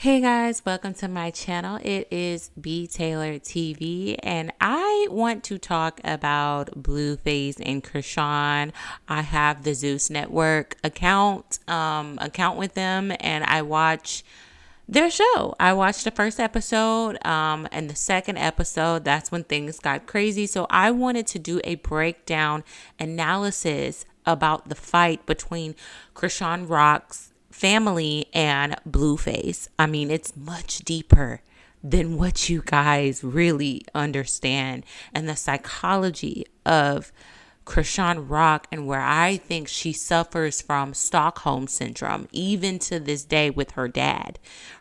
Hey guys, welcome to my channel. It is B Taylor TV and I want to talk about Blueface and Chrisean. I have the Zeus Network account with them and I watch their show. I watched the first episode and the second episode, that's when things got crazy. So I wanted to do a breakdown analysis about the fight between Chrisean Rock's family and Blueface. I mean, it's much deeper than what you guys really understand, and the psychology of Chrisean Rock, and where I think she suffers from Stockholm syndrome even to this day with her dad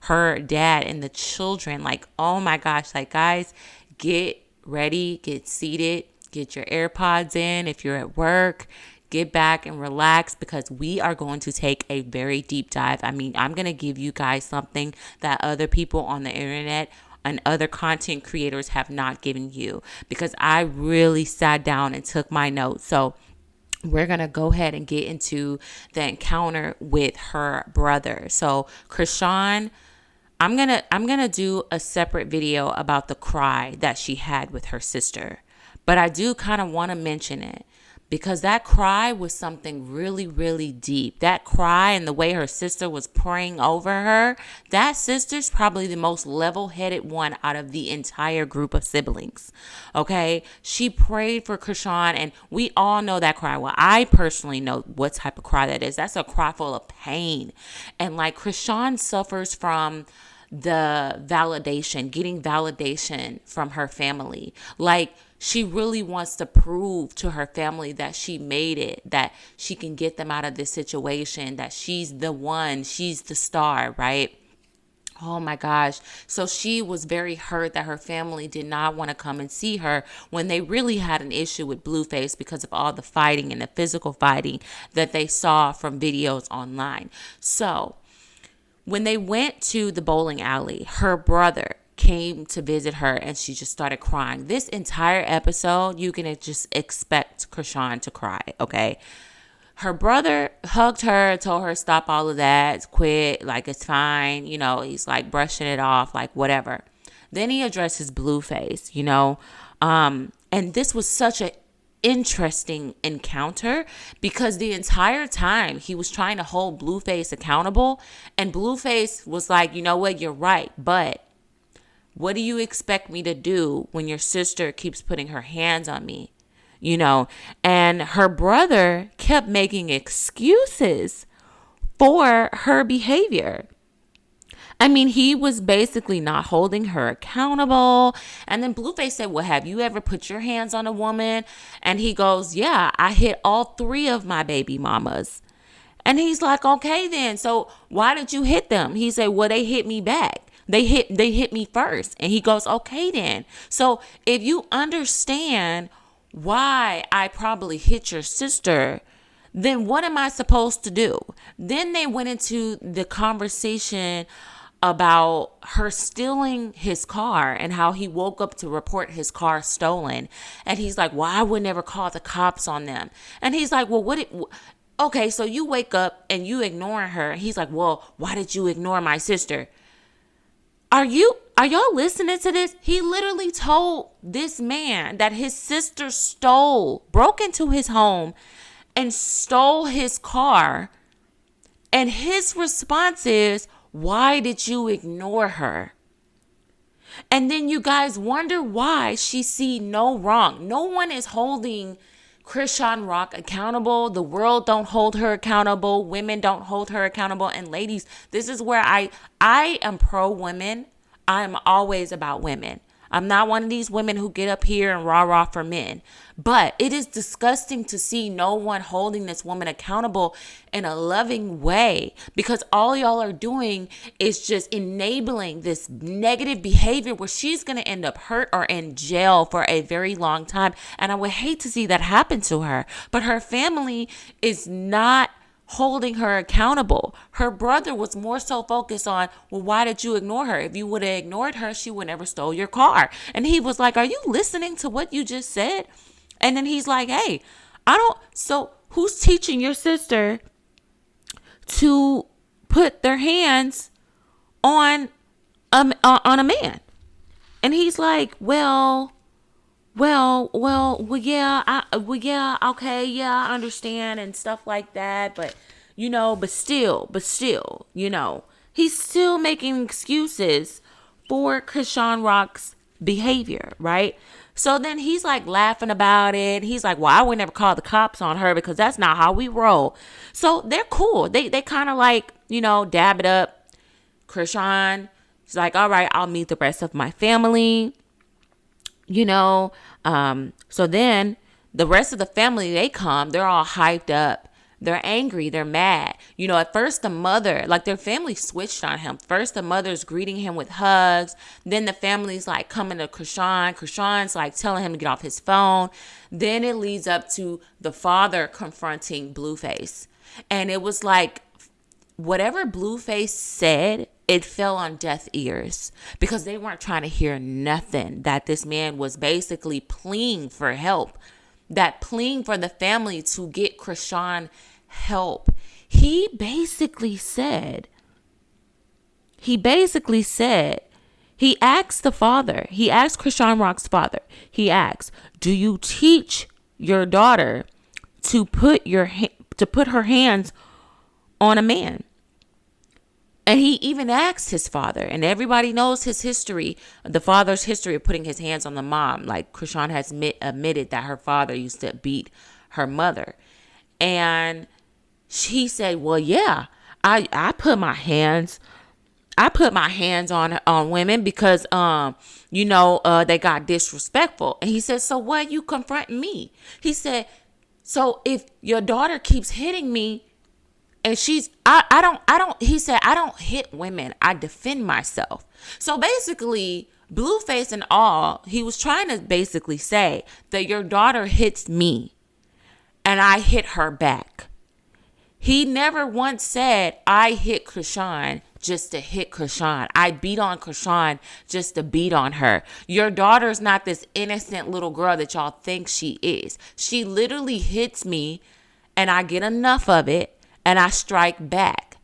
and the children. Like, oh my gosh, like, guys, get ready, get seated, get your AirPods in if you're at work. Get back and relax because we are going to take a very deep dive. I mean, I'm going to give you guys something that other people on the internet and other content creators have not given you, because I really sat down and took my notes. So we're going to go ahead and get into the encounter with her brother. So Chrisean, I'm going to do a separate video about the cry that she had with her sister. But I do kind of want to mention it, because that cry was something really, really deep. That cry and the way her sister was praying over her, that sister's probably the most level-headed one out of the entire group of siblings, okay? She prayed for Chrisean, and we all know that cry. Well, I personally know what type of cry that is. That's a cry full of pain. And like, Chrisean suffers from the getting validation from her family. Like, she really wants to prove to her family that she made it, that she can get them out of this situation, that she's the one, she's the star, right? Oh my gosh. So she was very hurt that her family did not want to come and see her when they really had an issue with Blueface because of all the fighting and the physical fighting that they saw from videos online. So when they went to the bowling alley, her brother came to visit her and she just started crying. This entire episode, you can just expect Chrisean to cry, okay? Her brother hugged her, told her stop all of that, quit, like it's fine, he's like brushing it off, like whatever. Then he addresses Blueface, and this was such a interesting encounter, because the entire time he was trying to hold Blueface accountable, and Blueface was like, you know what, you're right, but what do you expect me to do when your sister keeps putting her hands on me? And her brother kept making excuses for her behavior. I mean, he was basically not holding her accountable. And then Blueface said, well, have you ever put your hands on a woman? And he goes, yeah, I hit all 3 of my baby mamas. And he's like, okay, then. So why did you hit them? He said, well, they hit me back. They hit me first. And he goes, okay, then. So if you understand why I probably hit your sister, then what am I supposed to do? Then they went into the conversation about her stealing his car and how he woke up to report his car stolen. And he's like, well, I would never call the cops on them. And he's like, well, okay, so you wake up and you ignore her. He's like, well, why did you ignore my sister? Are y'all listening to this? He literally told this man that his sister broke into his home and stole his car. And his response is, why did you ignore her? And then you guys wonder why she see no wrong. No one is holding Chrisean Rock accountable. The world don't hold her accountable. Women don't hold her accountable. And ladies, this is where I am pro women. I'm always about women. I'm not one of these women who get up here and rah-rah for men. But it is disgusting to see no one holding this woman accountable in a loving way, because all y'all are doing is just enabling this negative behavior where she's going to end up hurt or in jail for a very long time. And I would hate to see that happen to her. But her family is not holding her accountable. Her brother was more so focused on, well, why did you ignore her? If you would have ignored her, she would never stole your car. And he was like, are you listening to what you just said? And then he's like, hey, so who's teaching your sister to put their hands on on a man. And he's like, yeah, okay, yeah, I understand and stuff like that, but but still, he's still making excuses for Chrisean Rock's behavior, right? So then he's like laughing about it. He's like, well, I would never call the cops on her because that's not how we roll. So they're cool. They kind of like, dab it up. Chrisean is like, all right, I'll meet the rest of my family. So then the rest of the family, they come, they're all hyped up. They're angry. They're mad. At first the mother, like their family switched on him. First the mother's greeting him with hugs. Then the family's like coming to Chrisean. Chrisean's like telling him to get off his phone. Then it leads up to the father confronting Blueface. And it was like whatever Blueface said, it fell on deaf ears because they weren't trying to hear nothing, that this man was basically pleading for help, that pleading for the family to get Chrisean help. He basically said, he asked Chrisean Rock's father, he asked, do you teach your daughter to put her hands on a man? And he even asked his father, and everybody knows his history, the father's history of putting his hands on the mom. Like Chrisean has admitted that her father used to beat her mother. And he said, well, yeah, I put my hands on women because, they got disrespectful. And he said, so what, you confronting me? He said, so if your daughter keeps hitting me, and he said, I don't hit women. I defend myself. So basically, Blueface and all, he was trying to basically say that your daughter hits me and I hit her back. He never once said, I hit Chrisean just to hit Chrisean. I beat on Chrisean just to beat on her. Your daughter's not this innocent little girl that y'all think she is. She literally hits me and I get enough of it and I strike back.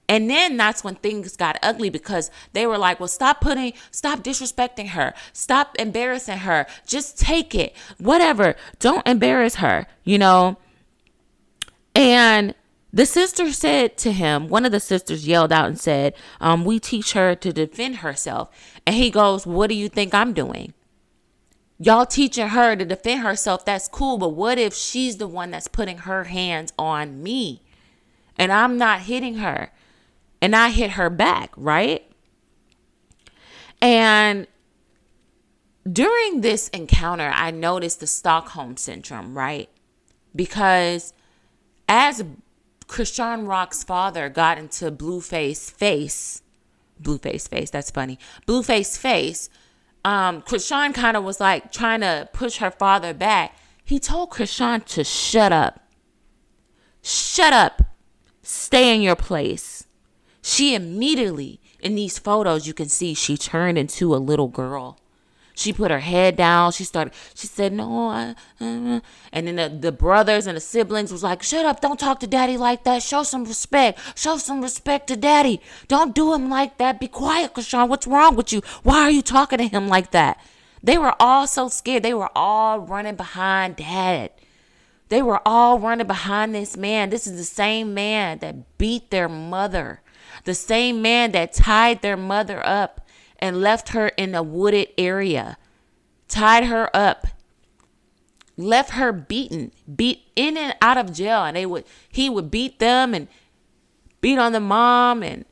And then that's when things got ugly because they were like, well, stop disrespecting her. Stop embarrassing her. Just take it. Whatever. Don't embarrass her, And the sister said to him, one of the sisters yelled out and said, we teach her to defend herself. And he goes, what do you think I'm doing? Y'all teaching her to defend herself. That's cool. But what if she's the one that's putting her hands on me? And I'm not hitting her. And I hit her back, right? And during this encounter, I noticed the Stockholm syndrome, right? Because as Chrisean Rock's father got into Blueface face, that's funny. Blueface face, Chrisean kind of was like trying to push her father back. He told Chrisean to shut up. Shut up. Stay in your place. She immediately, in these photos, you can see she turned into a little girl. She put her head down. She said, no. And then the brothers and the siblings was like, shut up. Don't talk to daddy like that. Show some respect. Show some respect to daddy. Don't do him like that. Be quiet, Chrisean. What's wrong with you? Why are you talking to him like that? They were all so scared. They were all running behind dad. They were all running behind this man. This is the same man that beat their mother. The same man that tied their mother up and left her in a wooded area. Tied her up. Left her beaten. Beat in and out of jail. And he would beat them and beat on the mom. And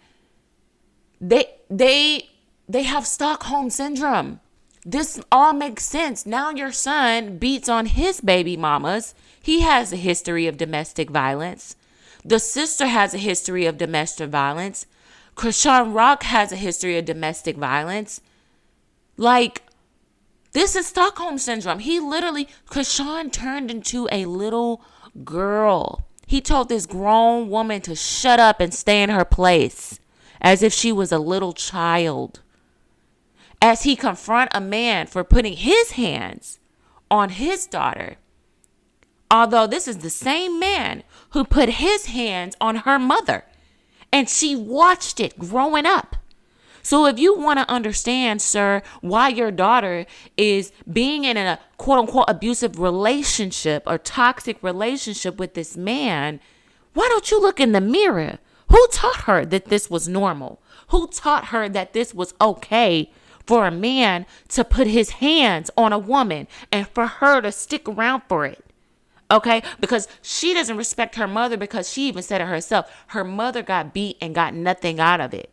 they have Stockholm syndrome. This all makes sense. Now your son beats on his baby mamas. He has a history of domestic violence. The sister has a history of domestic violence. Chrisean Rock has a history of domestic violence. Like, this is Stockholm syndrome. Chrisean turned into a little girl. He told this grown woman to shut up and stay in her place as if she was a little child. As he confront a man for putting his hands on his daughter. Although this is the same man who put his hands on her mother. And she watched it growing up. So if you want to understand, sir, why your daughter is being in a quote unquote abusive relationship or toxic relationship with this man, why don't you look in the mirror? Who taught her that this was normal? Who taught her that this was okay for a man to put his hands on a woman and for her to stick around for it? Okay, because she doesn't respect her mother, because she even said it herself. Her mother got beat and got nothing out of it.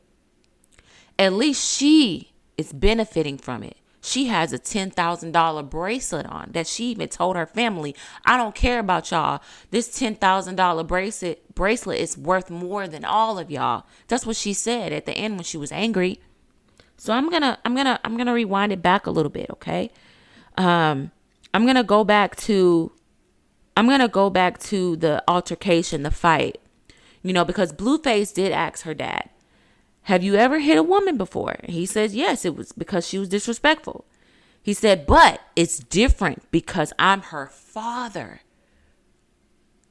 At least she is benefiting from it. She has a $10,000 bracelet on that she even told her family, I don't care about y'all. This $10,000 bracelet is worth more than all of y'all. That's what she said at the end when she was angry. So I'm gonna rewind it back a little bit, okay? I'm gonna go back to the altercation, the fight. Because Blueface did ask her dad, have you ever hit a woman before? He says, yes, it was because she was disrespectful. He said, but it's different because I'm her father.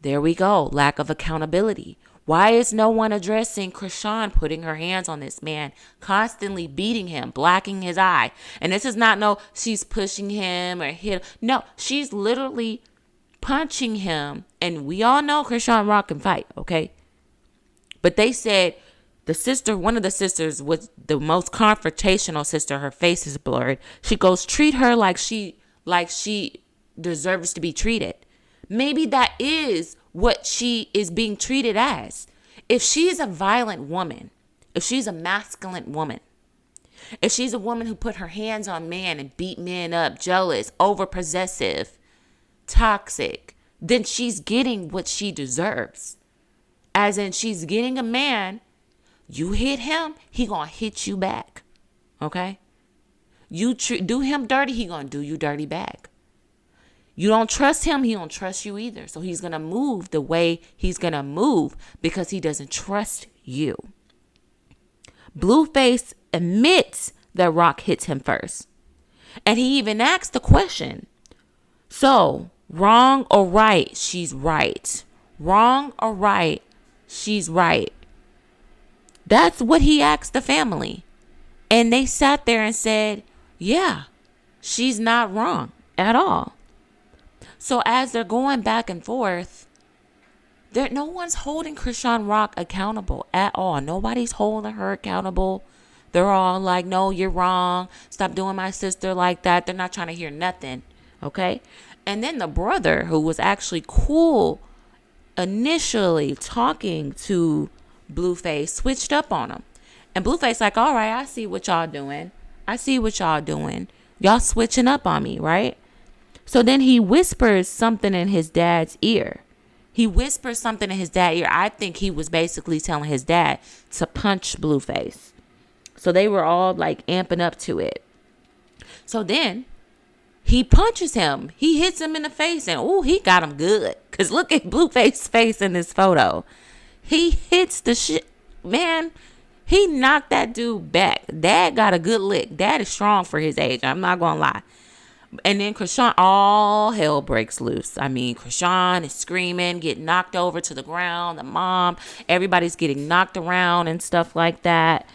There we go. Lack of accountability. Why is no one addressing Chrisean putting her hands on this man, constantly beating him, blacking his eye? And this is not she's pushing him or hit. No, she's literally punching him. And we all know Chrisean Rock can fight, okay? But they said, one of the sisters was the most confrontational sister. Her face is blurred. She goes, treat her like she deserves to be treated. Maybe that is what she is being treated as. If she's a violent woman, if she's a masculine woman, if she's a woman who put her hands on men and beat men up, jealous, overpossessive, toxic, then she's getting what she deserves. As in, she's getting a man. You hit him, he gonna hit you back. Okay? You do him dirty, he gonna do you dirty back. You don't trust him, he don't trust you either. So he's gonna move the way he's gonna move because he doesn't trust you. Blueface admits that Rock hits him first. And he even asked the question. So, wrong or right? She's right. Wrong or right? She's right. That's what he asked the family. And they sat there and said, yeah, she's not wrong at all. So as they're going back and forth, no one's holding Chrisean Rock accountable at all. Nobody's holding her accountable. They're all like, no, you're wrong. Stop doing my sister like that. They're not trying to hear nothing. Okay. And then the brother, who was actually cool initially talking to Blueface, switched up on him. And Blueface like, all right, I see what y'all doing. Y'all switching up on me, right? So then he whispers something in his dad's ear. I think he was basically telling his dad to punch Blueface. So they were all like amping up to it. So then he punches him. He hits him in the face and he got him good. Because look at Blueface's face in this photo. He hits the shit. Man, he knocked that dude back. Dad got a good lick. Dad is strong for his age. I'm not going to lie. And then Chrisean, all hell breaks loose. I mean, Chrisean is screaming, getting knocked over to the ground. The mom, everybody's getting knocked around and stuff like that.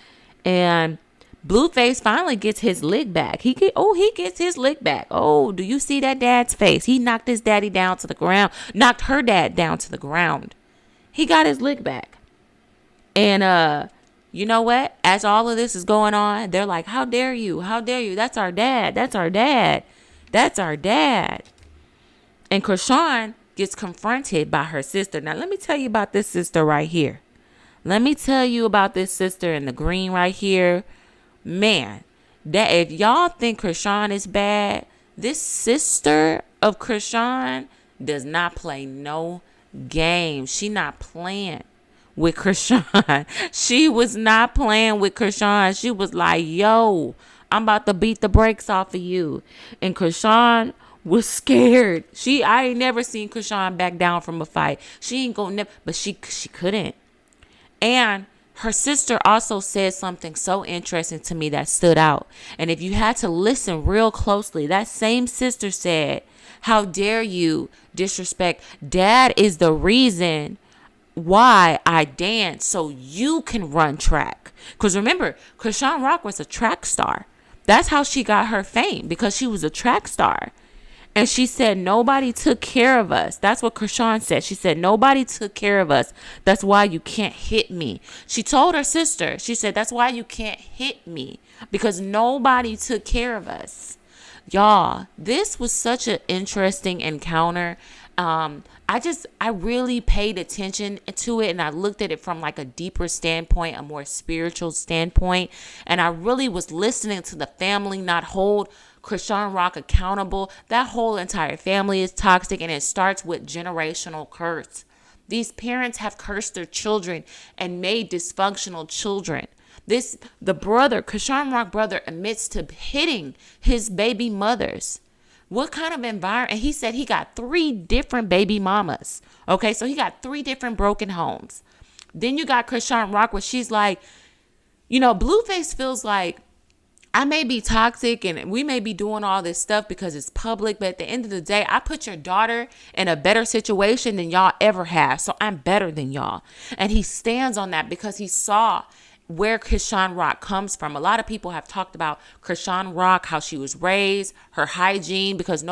And Blueface finally gets his lick back. He gets his lick back. Oh, do you see that dad's face? He knocked his daddy down to the ground. Knocked her dad down to the ground. He got his lick back. And you know what? As all of this is going on, they're like, how dare you? How dare you? That's our dad. That's our dad. That's our dad. And Chrisean gets confronted by her sister. Now, let me tell you about this sister right here. Let me tell you about this sister in the green right here. Man, that if y'all think Chrisean is bad, this sister of Chrisean does not play no game. She not playing with Chrisean. She was not playing with Chrisean. She was like, yo, I'm about to beat the brakes off of you. And Chrisean was scared. I ain't never seen Chrisean back down from a fight. She ain't gonna but she couldn't. And her sister also said something so interesting to me that stood out. And if you had to listen real closely, that same sister said, how dare you disrespect? Dad is the reason why I dance so you can run track. Because remember, Chrisean Rock was a track star. That's how she got her fame, because she was a track star. And she said, nobody took care of us. That's what Chrisean said. She said, nobody took care of us. That's why you can't hit me. She told her sister, she said, that's why you can't hit me, because nobody took care of us. Y'all, this was such an interesting encounter. I really paid attention to it, and I looked at it from like a deeper standpoint, a more spiritual standpoint. And I really was listening to the family not hold Chrisean Rock accountable. That whole entire family is toxic, and it starts with generational curse. These parents have cursed their children and made dysfunctional children. The brother, Chrisean Rock brother, admits to hitting his baby mothers. What kind of environment? And he said he got 3 different baby mamas. Okay, so he got 3 different broken homes. Then you got Chrisean Rock, where she's like, Blueface feels like, I may be toxic and we may be doing all this stuff because it's public, but at the end of the day, I put your daughter in a better situation than y'all ever have. So I'm better than y'all. And he stands on that because he saw where Chrisean Rock comes from. A lot of people have talked about Chrisean Rock, how she was raised, her hygiene, because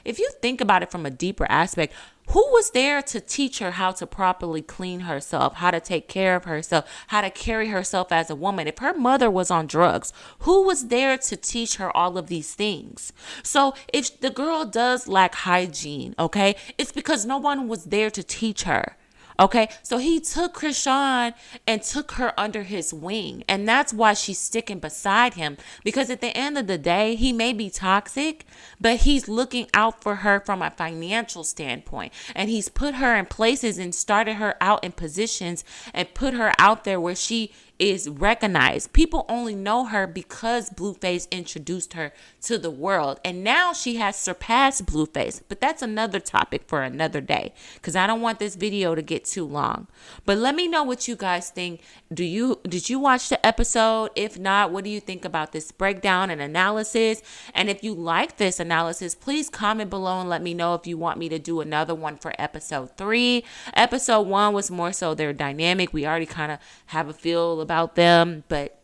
if you think about it from a deeper aspect, who was there to teach her how to properly clean herself, how to take care of herself, how to carry herself as a woman? If her mother was on drugs, who was there to teach her all of these things? So if the girl does lack hygiene, okay, it's because no one was there to teach her. Okay, so he took Chrisean and took her under his wing. And that's why she's sticking beside him. Because at the end of the day, he may be toxic, but he's looking out for her from a financial standpoint. And he's put her in places and started her out in positions and put her out there where she is recognized. People only know her because Blueface introduced her to the world. And now she has surpassed Blueface. But that's another topic for another day, because I don't want this video to get too long. But let me know what you guys think. Did you watch the episode? If not, what do you think about this breakdown and analysis? And if you like this analysis, please comment below and let me know if you want me to do another one for episode 3. Episode 1 was more so their dynamic. We already kind of have a feel about them, but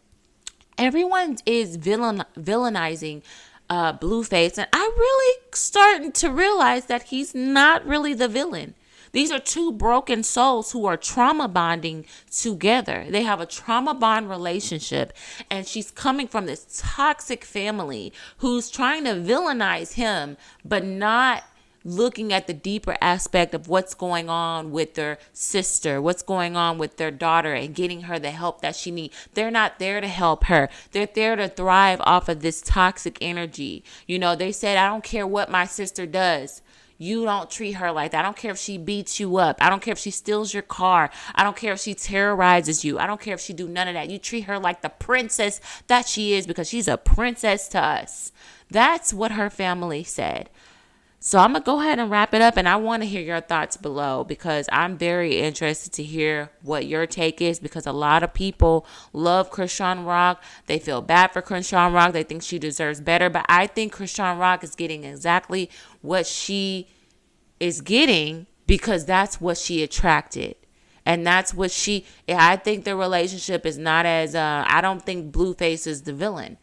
everyone is villainizing Blueface, and I really starting to realize that he's not really the villain. These are 2 broken souls who are trauma bonding together. They have a trauma bond relationship, and she's coming from this toxic family who's trying to villainize him, but not looking at the deeper aspect of what's going on with their sister, what's going on with their daughter, and getting her the help that she needs. They're not there to help her. They're there to thrive off of this toxic energy. They said, I don't care what my sister does. You don't treat her like that. I don't care if she beats you up. I don't care if she steals your car. I don't care if she terrorizes you. I don't care if she do none of that. You treat her like the princess that she is, because she's a princess to us. That's what her family said. So I'm going to go ahead and wrap it up, and I want to hear your thoughts below, because I'm very interested to hear what your take is, because a lot of people love Chrisean Rock. They feel bad for Chrisean Rock. They think she deserves better, but I think Chrisean Rock is getting exactly what she is getting, because that's what she attracted. And that's what I think the relationship is not as, I don't think Blueface is the villain.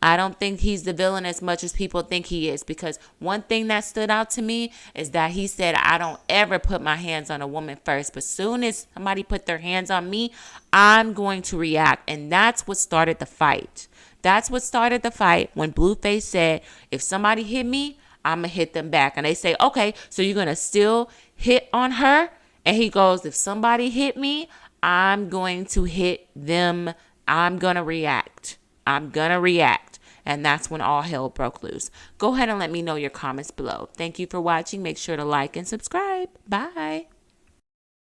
I don't think he's the villain as much as people think he is, because one thing that stood out to me is that he said, I don't ever put my hands on a woman first, but soon as somebody put their hands on me, I'm going to react. And that's what started the fight. That's what started the fight, when Blueface said, if somebody hit me, I'm going to hit them back. And they say, okay, so you're going to still hit on her? And he goes, if somebody hit me, I'm going to hit them. I'm going to react. I'm going to react. And that's when all hell broke loose. Go ahead and let me know your comments below. Thank you for watching. Make sure to like and subscribe. Bye.